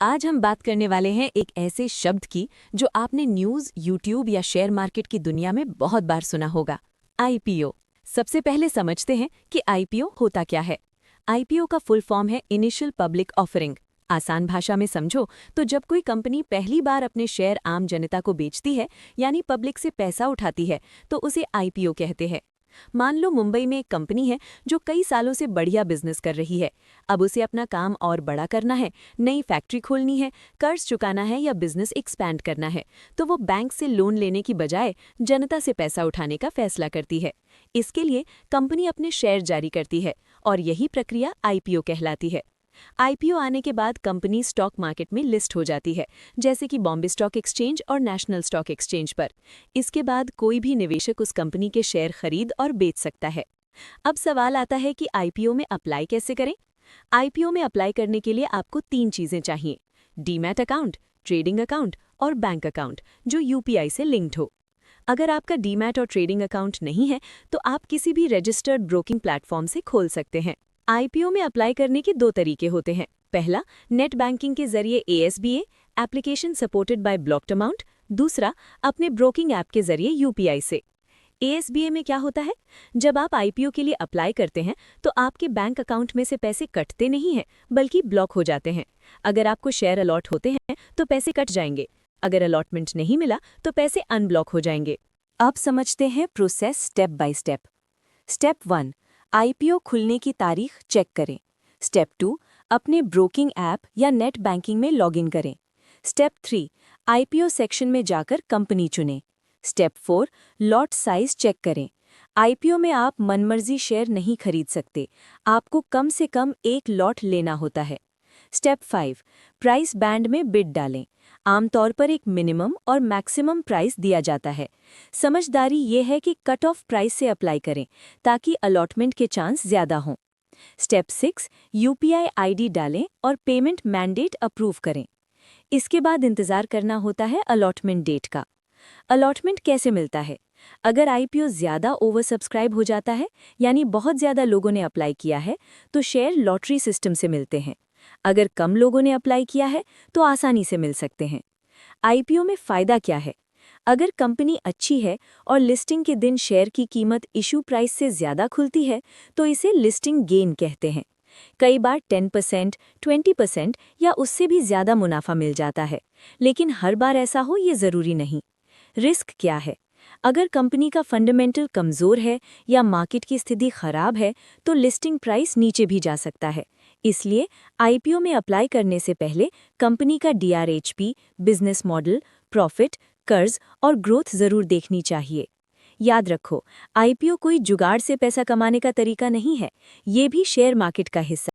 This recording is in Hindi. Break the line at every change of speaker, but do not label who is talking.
आज हम बात करने वाले हैं एक ऐसे शब्द की जो आपने न्यूज़, यूट्यूब या शेयर मार्केट की दुनिया में बहुत बार सुना होगा। आईपीओ। सबसे पहले समझते हैं कि आईपीओ होता क्या है। आईपीओ का फुल फॉर्म है इनिशियल पब्लिक ऑफरिंग। आसान भाषा में समझो तो जब कोई कंपनी पहली बार अपने शेयर आम जनता को बेचती है, यानी पब्लिक से पैसा उठाती है, तो उसे आईपीओ कहते हैं। मान लो मुंबई में एक कंपनी है जो कई सालों से बढ़िया बिजनेस कर रही है। अब उसे अपना काम और बड़ा करना है, नई फैक्ट्री खोलनी है, कर्ज चुकाना है या बिजनेस एक्सपैंड करना है, तो वो बैंक से लोन लेने की बजाय जनता से पैसा उठाने का फैसला करती है। इसके लिए कंपनी अपने शेयर जारी करती है और यही प्रक्रिया आईपीओ कहलाती है। आईपीओ आने के बाद कंपनी स्टॉक मार्केट में लिस्ट हो जाती है, जैसे कि बॉम्बे स्टॉक एक्सचेंज और नेशनल स्टॉक एक्सचेंज पर। इसके बाद कोई भी निवेशक उस कंपनी के शेयर खरीद और बेच सकता है। अब सवाल आता है कि आईपीओ में अप्लाई कैसे करें। आईपीओ में अप्लाई करने के लिए आपको 3 चीज़ें चाहिए: डीमैट अकाउंट, ट्रेडिंग अकाउंट और बैंक अकाउंट जो यूपीआई से लिंक्ड हो। अगर आपका डीमैट और ट्रेडिंग अकाउंट नहीं है तो आप किसी भी रजिस्टर्ड ब्रोकिंग प्लेटफॉर्म से खोल सकते हैं। आईपीओ में अप्लाई करने के 2 तरीके होते हैं। पहला, नेट बैंकिंग के जरिए ASBA application supported by blocked amount. दूसरा, अपने ब्रोकिंग ऐप के जरिए यूपीआई से। एएसबीए में क्या होता है? जब आप आईपीओ के लिए अप्लाई करते हैं तो आपके बैंक अकाउंट में से पैसे कटते नहीं हैं, बल्कि ब्लॉक हो जाते हैं। अगर आपको शेयर अलॉट होते हैं तो पैसे कट जाएंगे, अगर अलॉटमेंट नहीं मिला तो पैसे अनब्लॉक हो जाएंगे। अब समझते हैं process step by step. Step 1, IPO खुलने की तारीख चेक करें। स्टेप 2, अपने ब्रोकिंग ऐप या नेट बैंकिंग में लॉगिन करें। स्टेप 3, आईपीओ सेक्शन में जाकर कंपनी चुनें। स्टेप 4, लॉट साइज चेक करें। आईपीओ में आप मनमर्जी शेयर नहीं खरीद सकते, आपको कम से कम 1 लॉट लेना होता है। स्टेप 5, प्राइस बैंड में बिड डालें। आमतौर पर एक मिनिमम और मैक्सिमम प्राइस दिया जाता है। समझदारी ये है कि कट ऑफ प्राइस से अप्लाई करें ताकि अलॉटमेंट के चांस ज़्यादा हों। स्टेप 6, यूपीआई आईडी डालें और पेमेंट मैंडेट अप्रूव करें। इसके बाद इंतज़ार करना होता है अलॉटमेंट डेट का। अलॉटमेंट कैसे मिलता है? अगर आईपीओ ज़्यादा ओवर सब्सक्राइब हो जाता है, यानी बहुत ज़्यादा लोगों ने अप्लाई किया है, तो शेयर लॉटरी सिस्टम से मिलते हैं। अगर कम लोगों ने अप्लाई किया है तो आसानी से मिल सकते हैं। आईपीओ में फ़ायदा क्या है? अगर कंपनी अच्छी है और लिस्टिंग के दिन शेयर की कीमत इशू प्राइस से ज़्यादा खुलती है तो इसे लिस्टिंग गेन कहते हैं। कई बार 10%, 20% या उससे भी ज़्यादा मुनाफा मिल जाता है, लेकिन हर बार ऐसा हो ये ज़रूरी नहीं। रिस्क क्या है? अगर कंपनी का फंडामेंटल कमज़ोर है या मार्केट की स्थिति खराब है तो लिस्टिंग प्राइस नीचे भी जा सकता है। इसलिए आईपीओ में अप्लाई करने से पहले कंपनी का डीआरएचपी, बिजनेस मॉडल, प्रॉफिट, कर्ज और ग्रोथ ज़रूर देखनी चाहिए। याद रखो, आईपीओ कोई जुगाड़ से पैसा कमाने का तरीका नहीं है, ये भी शेयर मार्केट का हिस्सा